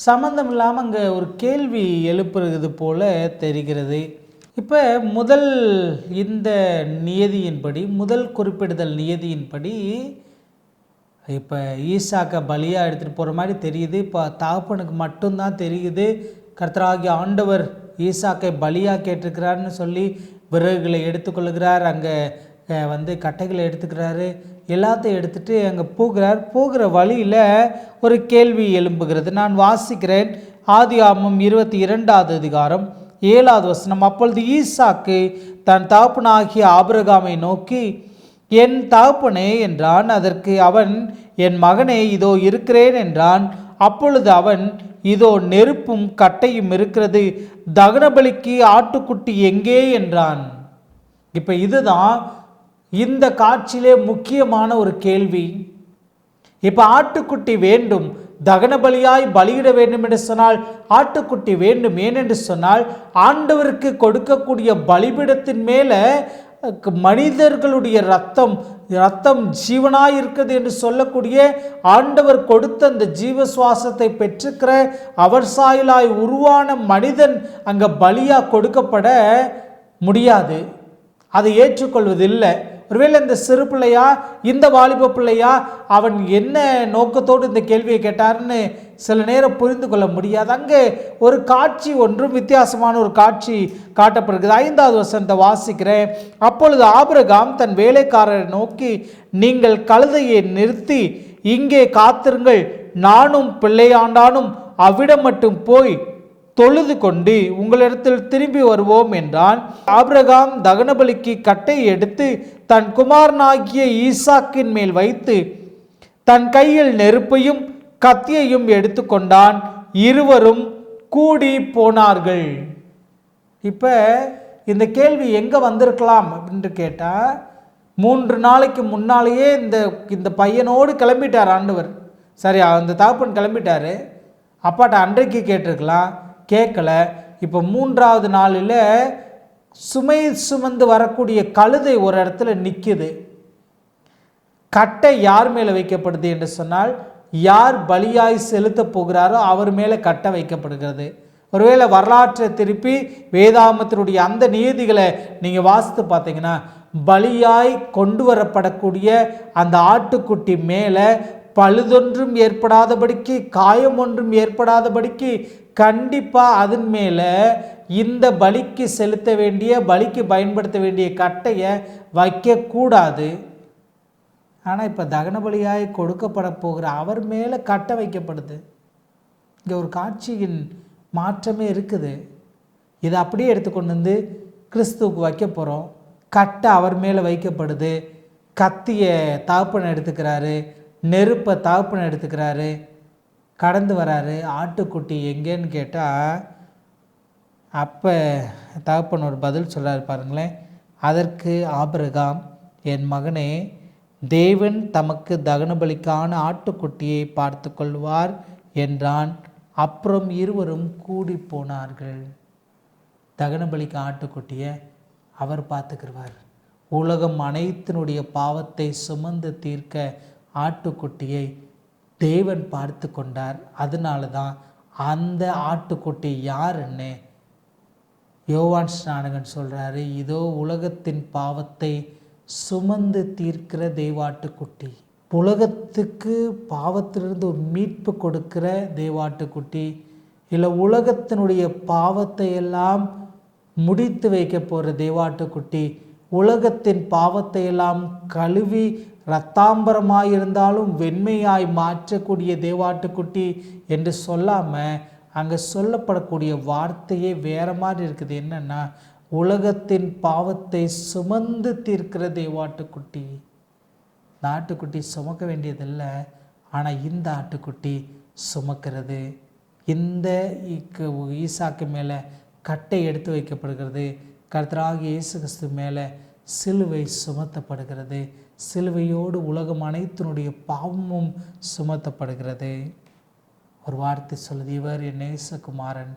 சம்மந்தம் இல்லாமல் அங்கே ஒரு கேள்வி எழுப்புறது போல தெரிகிறது. இப்போ முதல் இந்த நியதியின்படி, முதல் குறிப்பிடுதல் நியதியின்படி இப்போ ஈசாக்கை பலியாக எடுத்துகிட்டு போகிற மாதிரி தெரியுது. இப்போ தகப்பனுக்கு மட்டும்தான் தெரியுது கர்த்தராகிய ஆண்டவர் ஈசாக்கை பலியாக கேட்டிருக்கிறாருன்னு சொல்லி விறகுகளை எடுத்துக்கொள்கிறார். அங்கே கட்டைகளை எடுத்துக்கிறாரு, எல்லாத்தையும் எடுத்துகிட்டு அங்கே போகிற வழியில் ஒரு கேள்வி எழும்புகிறது. நான் வாசிக்கிறேன். ஆதியாகமம் 22வது அதிகாரம் 7வது வசனம். அப்பொழுது ஈசாக்கு தன் தகப்பனாகிய ஆபிரகாமை நோக்கி, என் தகப்பனே என்றான். அதற்கு அவன், என் மகனே, இதோ இருக்கிறேன் என்றான். அப்பொழுது அவன், இதோ நெருப்பும் கட்டையும் இருக்கிறது, தகனபலிக்கு ஆட்டுக்குட்டி எங்கே என்றான். இப்போ இதுதான் இந்த காட்சியிலே முக்கியமான ஒரு கேள்வி. இப்போ ஆட்டுக்குட்டி வேண்டும், தகனபலியாய் பலியிட வேண்டும் என்று சொன்னால் ஆட்டுக்குட்டி வேண்டும். ஏனென்று சொன்னால் ஆண்டவருக்கு கொடுக்கக்கூடிய பலிபீடத்தின் மேலே மனிதர்களுடைய ரத்தம் ஜீவனாய் இருக்குது என்று சொல்லக்கூடிய ஆண்டவர் கொடுத்த அந்த ஜீவ சுவாசத்தை பெற்றுக்கிற அவர் சாயலாய் உருவான மனிதன் அங்கே பலியாக கொடுக்கப்பட முடியாது. அதை ஏற்றுக்கொள்வதில்லை. ஒருவேளை இந்த சிறு பிள்ளையா, இந்த வாலிப பிள்ளையா, அவன் என்ன நோக்கத்தோடு இந்த கேள்வியை கேட்டார்னு சில நேரம் புரிந்து கொள்ள முடியாது. அங்கே ஒரு காட்சி ஒன்றும் வித்தியாசமான ஒரு காட்சி காட்டப்படுகிறது. 5வது வசனத்தை வாசிக்கிறேன். அப்பொழுது ஆபிரகாம் தன் வேலைக்காரரை நோக்கி, நீங்கள் கழுதையை நிறுத்தி இங்கே காத்திருங்கள், நானும் பிள்ளையாண்டானும் அவ்விடம் மட்டும் போய் தொழுது கொண்டு உங்களிடத்தில் திரும்பி வருவோம் என்றான். ஆபிரகாம் தகனபலிக்கு கட்டை எடுத்து தன் குமாரனாகிய ஈசாக்கின் மேல் வைத்து தன் கையில் நெருப்பையும் கத்தியையும் எடுத்துக்கொண்டான். இருவரும் கூடி போனார்கள். இப்போ இந்த கேள்வி எங்கே வந்திருக்கலாம் அப்படின்னு கேட்டால், 3 நாளைக்கு முன்னாலேயே இந்த பையனோடு கிளம்பிட்டார் ஆண்டவர். சரி, அந்த தகப்பன் கிளம்பிட்டார். அப்பாட்ட அன்றைக்கு கேட்டிருக்கலாம், கேட்கல. இப்போ 3வது நாளில் சுமை சுமந்து வரக்கூடிய கழுதை ஒரு இடத்துல நிற்குது. கட்டை யார் மேலே வைக்கப்படுது என்று சொன்னால், யார் பலியாய் செலுத்த போகிறாரோ அவர் மேலே கட்டை வைக்கப்படுகிறது. ஒருவேளை வரலாற்றை திருப்பி வேதாகமத்தினுடைய அந்த நீதிகளை நீங்கள் வாசித்து பார்த்தீங்கன்னா, பலியாய் கொண்டு வரப்படக்கூடிய அந்த ஆட்டுக்குட்டி மேலே பழுதொன்றும் ஏற்படாதபடிக்கு, காயம் ஒன்றும் ஏற்படாதபடிக்கு கண்டிப்பாக அதன் மேலே இந்த பலிக்கு செலுத்த வேண்டிய, பலிக்கு பயன்படுத்த வேண்டிய கட்டையை வைக்கக்கூடாது. ஆனால் இப்போ தகன பலியாய் கொடுக்கப்பட போகிற அவர் மேலே கட்டை வைக்கப்படுது. இங்கே ஒரு காட்சியின் மாற்றமே இருக்குது. இதை அப்படியே எடுத்துக்கொண்டு வந்து கிறிஸ்துவுக்கு வைக்க போகிறோம். கட்டை அவர் மேலே வைக்கப்படுது. கத்தியை தகப்பனை எடுத்துக்கிறாரு, நெருப்பை தகப்பனை எடுத்துக்கிறாரு, கடந்து வராரு. ஆட்டுக்குட்டி எங்கேன்னு கேட்டால் அப்போ தகப்பன் ஒரு பதில் சொல்கிறார் பாருங்களேன். அதற்கு ஆபிரகாம், என் மகனே, தேவன் தமக்கு தகனபலிக்கான ஆட்டுக்குட்டியை பார்த்து கொள்வார் என்றான். அப்புறம் இருவரும் கூடி போனார்கள். தகனபலிக்கு ஆட்டுக்குட்டியை அவர் பார்த்துக்கிடுவார். உலகம் அனைத்தினுடைய பாவத்தை சுமந்து தீர்க்க ஆட்டுக்குட்டியை தேவன் பார்த்து கொண்டார். அதனால தான் அந்த ஆட்டுக்குட்டி யாருன்னு யோவான் ஸ்நானகன் சொல்கிறாரு, இதோ உலகத்தின் பாவத்தை சுமந்து தீர்க்கிற தேவாட்டுக்குட்டி, உலகத்துக்கு பாவத்திலிருந்து ஒரு மீட்பு கொடுக்கிற தேவாட்டுக்குட்டி, இல்லை உலகத்தினுடைய பாவத்தை எல்லாம் முடித்து வைக்க போகிற தேவாட்டுக்குட்டி, உலகத்தின் பாவத்தை எல்லாம் கழுவி இரத்தாம்பரமாய் இருந்தாலும் வெண்மையாய் மாற்றக்கூடிய தேவாட்டுக்குட்டி என்று சொல்லாமல் அங்கே சொல்லப்படக்கூடிய வார்த்தையே வேறு மாதிரி இருக்குது. என்னென்னா, உலகத்தின் பாவத்தை சுமந்து தீர்க்கிற தேவாட்டுக்குட்டி. இந்த ஆட்டுக்குட்டி சுமக்க வேண்டியதில்லை, ஆனால் இந்த ஆட்டுக்குட்டி சுமக்கிறது. இந்த ஈசாக்கு மேலே கட்டை எடுத்து வைக்கப்படுகிறது. கர்த்தராகிய இயேசு கிறிஸ்து மேலே சிலுவை சுமத்தப்படுகிறது. சிலுவையோடு உலகம் அனைத்தினுடைய பாவமும் சுமத்தப்படுகிறது. ஒரு வார்த்தை சொல்லுது, இவர் என் நேசகுமாரன்,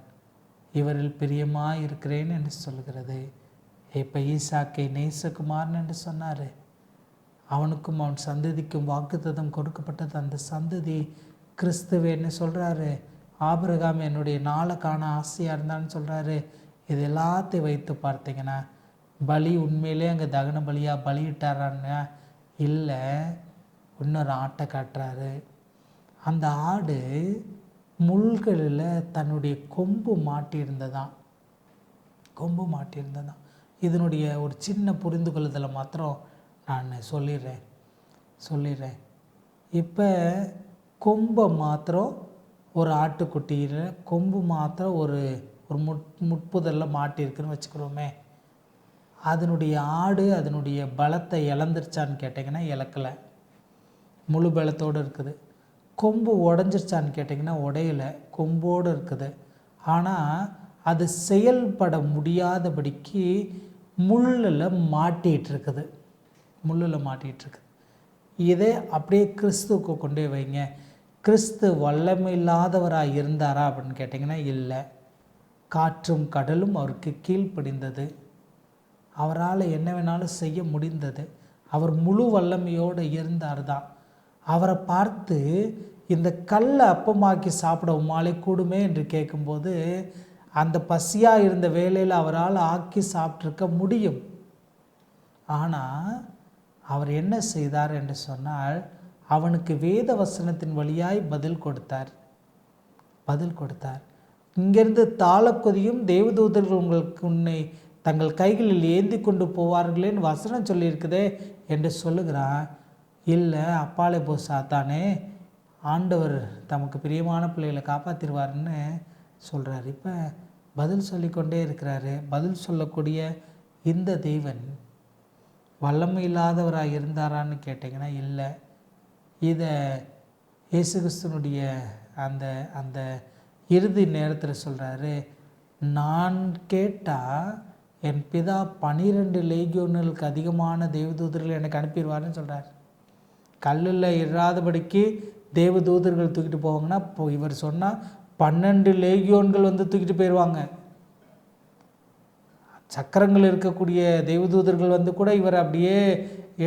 இவரில் பிரியமாக இருக்கிறேன் என்று சொல்கிறது. இப்போ ஈசாக்கை நேசகுமாரன் என்று சொன்னார். அவனுக்கும் அவன் சந்ததிக்கும் வாக்குத்தத்தம் கொடுக்கப்பட்டது. அந்த சந்ததி கிறிஸ்துவேன்னு சொல்கிறாரு. ஆபிரகாம் என்னுடைய நாளை காண ஆசையாக இருந்தான்னு சொல்கிறாரு. இது எல்லாத்தையும் வைத்து பார்த்தீங்கன்னா, பலி உண்மையிலே அங்கே தகன பலியாக பலியிட்டாரான்னு இல்லை, இன்னொரு ஆட்டை காட்டுறாரு. அந்த ஆடு முள்களில் தன்னுடைய கொம்பு மாட்டியிருந்ததான். இதனுடைய ஒரு சின்ன புரிந்து கொள்ளுதலை மாத்திரம் நான் சொல்லிடுறேன். இப்போ கொம்பை மாத்திரம் ஒரு ஆட்டுக்குட்டியில் கொம்பு மாத்திரம் ஒரு முட்புதலில் மாட்டியிருக்குன்னு வச்சுக்கிறோமே, அதனுடைய ஆடு அதனுடைய பலத்தை இழந்துருச்சான்னு கேட்டிங்கன்னா இழக்கலை, முழு பலத்தோடு இருக்குது. கொம்பு உடஞ்சிருச்சான்னு கேட்டிங்கன்னா உடையலை, கொம்போடு இருக்குது. ஆனால் அது செயல்பட முடியாதபடிக்கு முள்ளில் மாட்டிகிட்ருக்குது. இதே அப்படியே கிறிஸ்துவுக்கு கொண்டே வைங்க. கிறிஸ்து வல்லமை இல்லாதவராக இருந்தாரா அப்படின்னு கேட்டிங்கன்னா இல்லை. காற்றும் கடலும் அவருக்கு கீழ்ப்படிந்தது. அவரால் என்ன வேணாலும் செய்ய முடிந்தது. அவர் முழு வல்லமையோடு இருந்தார் தான். அவரை பார்த்து இந்த கல்லை அப்பமாக்கி சாப்பிட உம்மாலே கூடுமே என்று கேட்கும்போது, அந்த பசியாக இருந்த வேளையில் அவரால் ஆக்கி சாப்பிட்ருக்க முடியும். ஆனால் அவர் என்ன செய்தார் என்று சொன்னால், அவனுக்கு வேத வசனத்தின் வழியாய் பதில் கொடுத்தார். இங்கிருந்து தாளக்கொதியும் தேவதூதர்கள் உங்களுக்கு உன்னை தங்கள் கைகளில் ஏந்தி கொண்டு போவார்களேன்னு வசனம் சொல்லியிருக்குதே என்று சொல்லுகிறான். இல்லை, அப்பாலே போ சாத்தானே, ஆண்டவர் தமக்கு பிரியமான பிள்ளைகளை காப்பாற்றிடுவார்னு சொல்கிறார். இப்போ பதில் சொல்லிக்கொண்டே இருக்கிறாரு. பதில் சொல்லக்கூடிய இந்த தேவன் வல்லமை இல்லாதவராக இருந்தாரான்னு கேட்டிங்கன்னா இல்லை. இதை இயேசு கிறிஸ்துனுடைய அந்த அந்த இறுதி நேரத்தில் சொல்கிறாரு, நான் கேட்டால் என் பிதா 12 லேகியோன்களுக்கு அதிகமான தேவதூதர்கள் எனக்கு அனுப்பிடுவார்னு சொல்கிறார். கல்லில் இராதபடிக்கு தேவதூதர்கள் தூக்கிட்டு போவாங்கன்னா, இப்போ இவர் சொன்னால் 12 லேகியோன்கள் வந்து தூக்கிட்டு போயிடுவாங்க. சக்கரங்கள் இருக்கக்கூடிய தேவதூதர்கள் வந்து கூட இவர் அப்படியே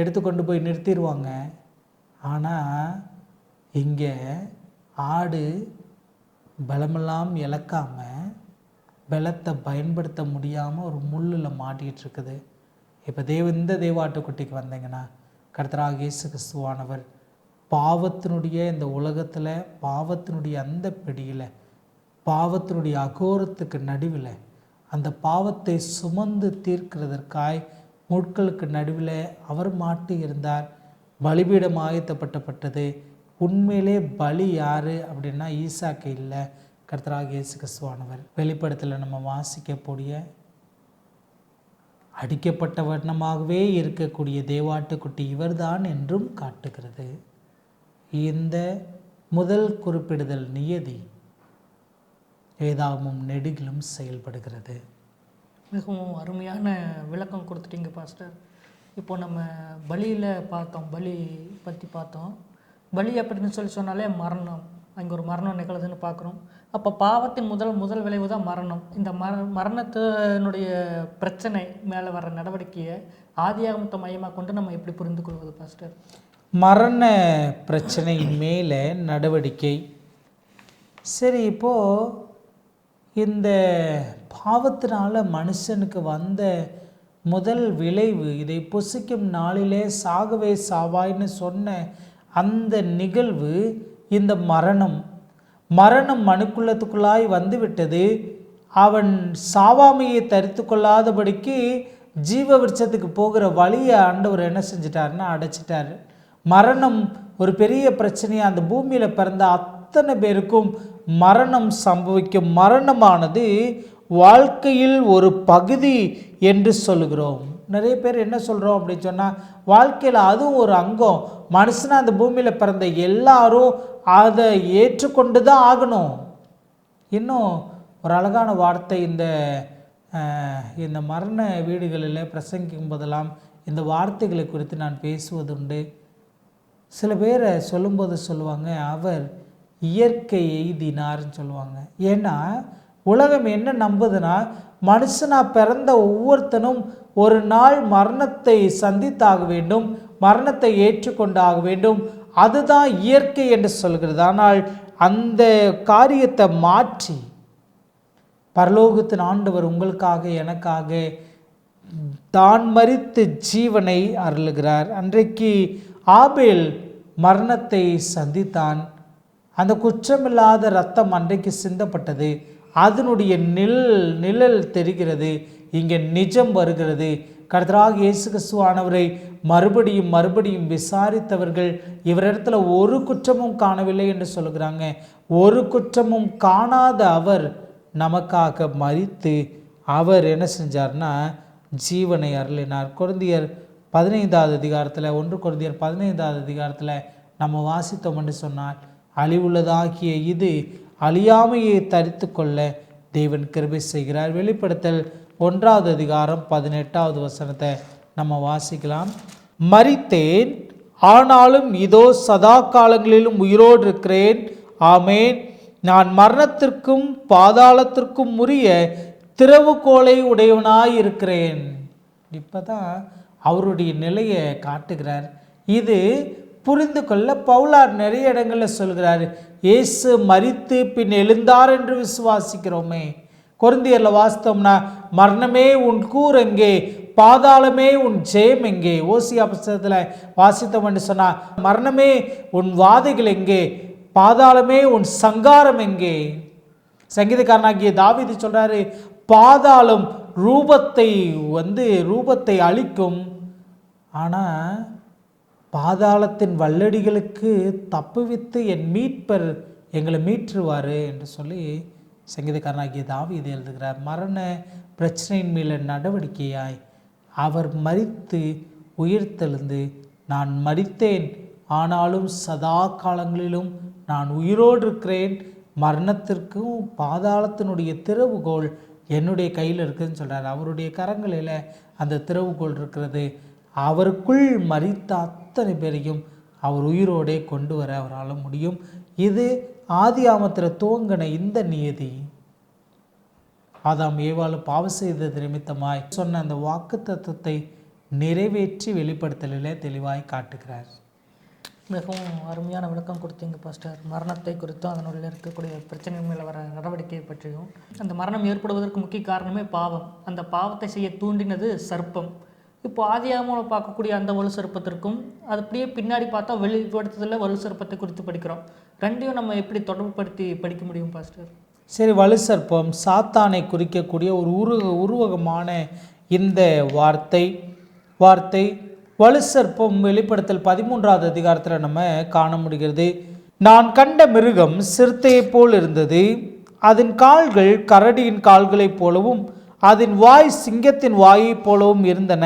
எடுத்து கொண்டு போய் நிறுத்திடுவாங்க. ஆனால் இங்கே ஆடு பலமெல்லாம் இழக்காமல், பலத்தை பயன்படுத்த முடியாமல் ஒரு முள்ளில் மாட்டிகிட்டு இருக்குது. இப்போ இந்த தேவாட்டுக்குட்டிக்கு வந்தீங்கன்னா, கர்த்தராகிய இயேசு கிறிஸ்துவானவர் பாவத்தினுடைய இந்த உலகத்தில், பாவத்தினுடைய அந்த பிடியில், பாவத்தினுடைய அகோரத்துக்கு நடுவில், அந்த பாவத்தை சுமந்து தீர்க்கிறதற்காய் முட்களுக்கு நடுவில் அவர் மாட்டி இருந்தார். பலிபீடம் ஆயத்தப்பட்டது. உண்மையிலே பலி யார் அப்படின்னா ஈசாக்கு இல்லை, கர்த்தராகிய இயேசு கிறிஸ்துவானவர். வெளிப்படத்தில் நம்ம வாசிக்கக்கூடிய அடிக்கப்பட்ட வண்ணமாகவே இருக்கக்கூடிய தேவாட்டுக்குட்டி இவர்தான் என்றும் காட்டுகிறது. இந்த முதல் குறிப்பிடுதல் நியதி வேதாகமும் நெடுகிலும் செயல்படுகிறது. மிகவும் அருமையான விளக்கம் கொடுத்துட்டீங்க பாஸ்டர். இப்போ நம்ம பலியில் பார்த்தோம், பலி பற்றி பார்த்தோம். பலி அப்படின்னு சொன்னாலே மரணம், அங்கே ஒரு மரணம் நிகழுதுன்னு பார்க்குறோம். அப்போ பாவத்தின் முதல் விளைவு தான் மரணம். இந்த மரணத்தினுடைய பிரச்சனை மேலே வர்ற நடவடிக்கையை ஆதியாகமத்தை மையமாக கொண்டு நம்ம எப்படி புரிந்து கொள்வது பாஸ்டர்? மரண பிரச்சனை மேலே நடவடிக்கை. சரி, இப்போது இந்த பாவத்தினால மனுஷனுக்கு வந்த முதல் விளைவு, இதை புசிக்கும் நாளிலே சாகவே சாவாய்ன்னு சொன்ன அந்த நிகழ்வு இந்த மரணம். மரணம் மனுக்குள்ளத்துக்குள்ளாய் வந்துவிட்டது. அவன் சாவாமையை தரித்து கொள்ளாதபடிக்கு ஜீவ விருட்சத்துக்கு போகிற வழியை ஆண்டவர் என்ன செஞ்சிட்டாருன்னா அடைச்சிட்டாரு. மரணம் ஒரு பெரிய பிரச்சனையாக அந்த பூமியில் பிறந்த அத்தனை பேருக்கும் மரணம் சம்பவிக்கும். மரணமானது வாழ்க்கையில் ஒரு பகுதி என்று சொல்லுகிறோம். நிறைய பேர் என்ன சொல்கிறோம் அப்படின்னு சொன்னால், வாழ்க்கையில் அதுவும் ஒரு அங்கம். மனுஷனாக அந்த பூமியில் பிறந்த எல்லாரும் அதை ஏற்றுக்கொண்டு தான் ஆகணும். இன்னும் ஒரு அழகான வார்த்தை, இந்த மரண வீடுகளில் பிரசங்கிக்கும் போதெல்லாம் இந்த வார்த்தைகளை குறித்து நான் பேசுவதுண்டு. சில பேரை சொல்லும்போது சொல்லுவாங்க, அவர் இயற்கை எய்தினார்னு சொல்லுவாங்க. ஏன்னா உலகம் என்ன நம்புதுன்னா, மனுஷனாக பிறந்த ஒவ்வொருத்தனும் ஒரு நாள் மரணத்தை சந்தித்தாக வேண்டும், மரணத்தை ஏற்றுக்கொண்டாக வேண்டும், அதுதான் இயற்கை என்று சொல்கிறது. ஆனால் அந்த காரியத்தை மாற்றி பரலோகத்தின் ஆண்டவர் உங்களுக்காக எனக்காக தான் மரித்து ஜீவனை அருளுகிறார். அன்றைக்கு ஆபேல் மரணத்தை சந்தித்தான். அந்த குற்றமில்லாத இரத்தம் அன்றைக்கு சிந்தப்பட்டது. அதனுடைய நிழல் தெரிகிறது. இங்கே நிஜம் வருகிறது. கர்த்தராகிய இயேசு கிறிஸ்துவானவரை மறுபடியும் விசாரித்தவர்கள் இவரிடத்துல ஒரு குற்றமும் காணவில்லை என்று சொல்லுகிறாங்க. ஒரு குற்றமும் காணாத அவர் நமக்காக மரித்து அவர் என்ன செஞ்சார்னா ஜீவனை அருளினார். கொரிந்தியர் 15வது அதிகாரத்தில் 1 கொரிந்தியர் 15வது அதிகாரத்தில் நம்ம வாசித்தோம் என்று சொன்னால், அழிவுள்ளதாகிய இது அழியாமையை தரித்து கொள்ள தேவன் கிருபை செய்கிறார். வெளிப்படுத்தல் 1வது அதிகாரம் 18வது வசனத்தை நம்ம வாசிக்கலாம். மரித்தேன், ஆனாலும் இதோ சதா காலங்களிலும் உயிரோடு இருக்கிறேன். ஆமேன். நான் மரணத்திற்கும் பாதாளத்திற்கும் உரிய திறவுகோலை உடையவனாய் இருக்கிறேன். இப்போ தான் அவருடைய நிலையை காட்டுகிறார். இது புரிந்து கொள்ள பவுலார் நிறைய இடங்களில் சொல்கிறார். இயேசு மரித்து பின் எழுந்தார் என்று விசுவாசிக்கிறோமே. கொரிந்தியரில் வாசித்தோம்னா, மரணமே உன் கூர் எங்கே, பாதாளமே உன் ஜெயம் எங்கே. ஓசியா புஸ்தகத்தில் வாசித்தோம் என்று சொன்னால், மரணமே உன் வாதைகள் எங்கே, பாதாளமே உன் சங்காரம் எங்கே. சங்கீதக்காரனாகிய தாவீது சொல்றாரு, பாதாளம் ரூபத்தை அழிக்கும், ஆனால் பாதாளத்தின் வல்லடிகளுக்கு தப்புவித்து என் மீட்பர் எங்களை மீட்டுருவார் என்று சொல்லி சங்கீதக்காரனாகிய தாவீது எழுதுகிறார். மரண பிரச்சனையின் மேல நடவடிக்கையாய் அவர் மரித்து உயிர்த்தெழுந்து, நான் மரித்தேன் ஆனாலும் சதா காலங்களிலும் நான் உயிரோடு இருக்கிறேன், மரணத்திற்கும் பாதாளத்தினுடைய திறவுகோல் என்னுடைய கையில் இருக்குதுன்னு சொல்கிறார். அவருடைய கரங்களில் அந்த திறவுகோல் இருக்கிறது. அவருக்குள் மரித்த அத்தனை பேரையும் அவர் உயிரோடே கொண்டு வர அவரால் முடியும். இது ஆதியாமத்தில் துவங்கின இந்த நியதி ஆதாம் ஏவாள் பாவம் செய்தது நிமித்தமாய் சொன்ன அந்த வாக்கு தத்துவத்தை நிறைவேற்றி வெளிப்படுத்தலிலே தெளிவாய் காட்டுகிறார். மிகவும் அருமையான விளக்கம் கொடுத்தீங்க பாஸ்டர். மரணத்தை குறித்தும் அதனுள்ள இருக்கக்கூடிய பிரச்சனை மேலே வர நடவடிக்கையை பற்றியும். அந்த மரணம் ஏற்படுவதற்கு முக்கிய காரணமே பாவம். அந்த பாவத்தை செய்ய தூண்டினது சர்ப்பம். இப்போ ஆதியாகமத்தில் பார்க்கக்கூடிய அந்த வலு சர்ப்பத்திற்கும் அது அப்படியே பின்னாடி பார்த்தா வெளிப்படுத்துதலில் வலு சர்ப்பத்தை குறித்து படிக்கிறோம். ரெண்டையும் நம்ம எப்படி தொடர்புபடுத்தி படிக்க முடியும் பாஸ்டர்? சரி, வலு சர்ப்பம் சாத்தானை குறிக்கக்கூடிய ஒரு உருவகமான இந்த வார்த்தை வலு சர்ப்பம் வெளிப்படுத்தல் 13வது அதிகாரத்தில் நம்ம காண முடிகிறது. நான் கண்ட மிருகம் சிறுத்தையை போல் இருந்தது, அதன் கால்கள் கரடியின் கால்களைப் போலவும் அதன் வாய் சிங்கத்தின் வாயைப் போலவும் இருந்தன.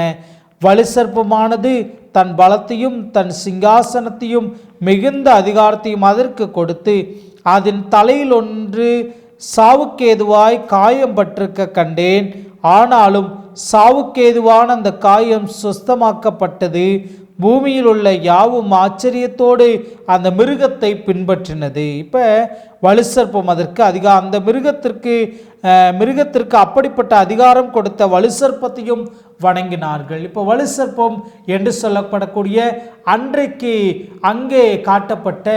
வலு சர்ப்பமானது தன் பலத்தையும் தன் சிங்காசனத்தையும் மிகுந்த அதிகாரத்தையும் அதற்கு கொடுத்து, அதன் தலையில் ஒன்று சாவுக்கேதுவாய் காயம் பட்டிருக்க கண்டேன். ஆனாலும் சாவுக்கேதுவான அந்த காயம் சுஸ்தமாக்கப்பட்டது. பூமியில் உள்ள யாவும் ஆச்சரியத்தோடு அந்த மிருகத்தை பின்பற்றினது. இப்போ வலு சர்ப்பம் அதற்கு அந்த மிருகத்திற்கு அப்படிப்பட்ட அதிகாரம் கொடுத்த வலு சர்ப்பத்தையும் வணங்கினார்கள். இப்போ வலு சர்ப்பம் என்று சொல்லப்படக்கூடிய அன்றைக்கு அங்கே காட்டப்பட்ட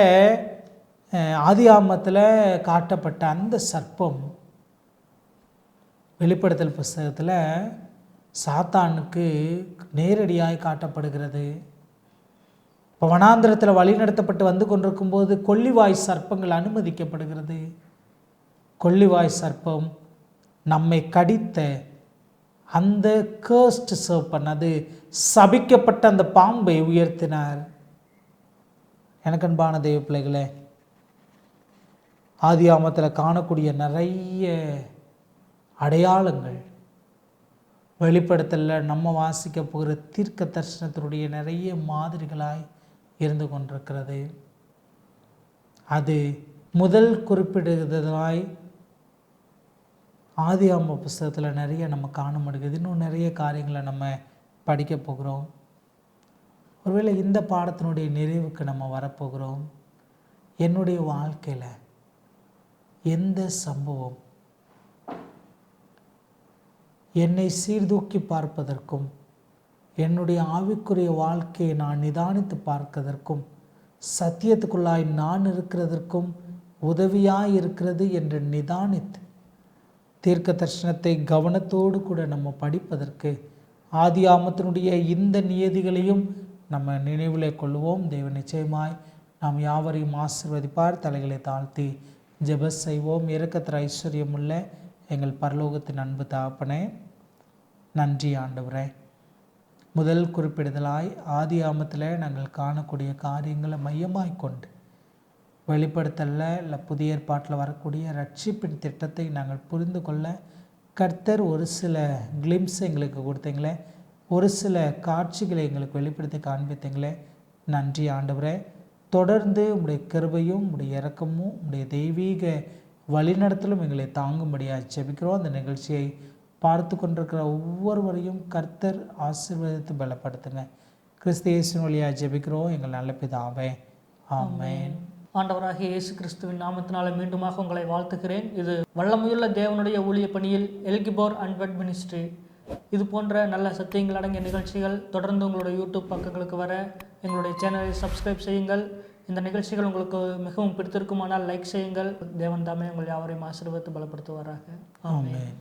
ஆதியாகமத்தில் காட்டப்பட்ட அந்த சர்ப்பம் வெளிப்படுத்தல் புஸ்தகத்தில் சாத்தானுக்கு நேரடியாய் காட்டப்படுகிறது. இப்போ வனாந்திரத்தில் வழிநடத்தப்பட்டு வந்து கொண்டிருக்கும்போது கொள்ளிவாய் சர்ப்பங்கள் அனுமதிக்கப்படுகிறது. கொள்ளிவாய் சர்ப்பம் நம்மை கடித்த அந்த கர்ஸ்ட் சர்ப்பன், அது சபிக்கப்பட்ட அந்த பாம்பை உயர்த்தினார். எனக்கு அன்பான தெய்வ பிள்ளைகளே, ஆதியாமத்தில் காணக்கூடிய நிறைய அடையாளங்கள் வெளிப்படுத்தல நம்ம வாசிக்க போகிற தீர்க்க தரிசனத்தினுடைய நிறைய மாதிரிகளாய் இருந்து கொண்டிருக்கிறது. அது முதல் குறிப்பிடுவதாய் ஆதியாம புஸ்தகத்தில் நிறைய நம்ம காண முடியுது. இன்னும் நிறைய காரியங்களை நம்ம படிக்க போகிறோம். ஒருவேளை இந்த பாடத்தினுடைய நிறைவுக்கு நம்ம வரப்போகிறோம். என்னுடைய வாழ்க்கையில் எந்த சம்பவம் என்னை சீர்தூக்கி பார்ப்பதற்கும் என்னுடைய ஆவிக்குரிய வாழ்க்கையை நான் நிதானித்து பார்ப்பதற்கும் சத்தியத்துக்குள்ளாய் நான் இருக்கிறதற்கும் உதவியாய் இருக்கிறது என்று நிதானித்து தீர்க்க தரிசனத்தை கவனத்தோடு கூட நம்ம படிப்பதற்கு ஆதியாமத்தினுடைய இந்த நியதிகளையும் நம்ம நினைவில் கொள்வோம். தேவன் நிச்சயமாய் நாம் யாவரையும் ஆசீர்வதிப்பார். தலைகளை தாழ்த்தி ஜெப செய்வோம். இரக்கத்தின் ஐஸ்வர்யமுள்ள எங்கள் பரலோகத்தின் அன்பு தகப்பனே, நன்றி ஆண்டவரே. முதல் குறிப்பிடுதலாய் ஆதியாமத்தில் நாங்கள் காணக்கூடிய காரியங்களை மையமாய் கொண்டு வெளிப்படுத்தல இல்லை புதிய ஏற்பாட்டில் வரக்கூடிய ரட்சிப்பின் திட்டத்தை நாங்கள் புரிந்து கொள்ள கர்த்தர் ஒரு சில கிளிம்ஸ் எங்களுக்கு கொடுத்தீங்களே, ஒரு சில காட்சிகளை எங்களுக்கு வெளிப்படுத்தி காண்பித்தீங்களே, நன்றி ஆண்டவரே. தொடர்ந்து உம்முடைய கிருபையும் உம்முடைய இரக்கமும் உம்முடைய தெய்வீக வழிநடத்தலும் எங்களை தாங்கும்படியாக ஜெபிக்கிறோம். அந்த நிகழ்ச்சியை பார்த்து கொண்டிருக்கிற ஒவ்வொருவரையும் கர்த்தர் ஆசீர்வதித்து பலப்படுத்துங்க. கிறிஸ்து இயேசுவின் வழியாக ஜெபிக்கிறோம் எங்கள் நல்ல பிதாவே, ஆமென். ஆண்டவராகிய இயேசு கிறிஸ்துவின் நாமத்தினால மீண்டுமாக உங்களை வாழ்த்துகிறேன். இது வல்லமையுள்ள தேவனுடைய ஊழிய பணியில் எல்கிபோர் அன்வர்ட் மினிஸ்ட்ரி. இது போன்ற நல்ல சத்தியங்கள் அடங்கிய நிகழ்ச்சிகள் தொடர்ந்து உங்களுடைய யூடியூப் பக்கங்களுக்கு வர எங்களுடைய சேனலை சப்ஸ்கிரைப் செய்யுங்கள். இந்த நிகழ்ச்சிகள் உங்களுக்கு மிகவும் பிடித்திருக்குமானால் லைக் செய்யுங்கள். தேவன் தாமே உங்கள் யாவரையும் ஆசீர்வதித்து பலப்படுத்துவாராக. ஆமென்.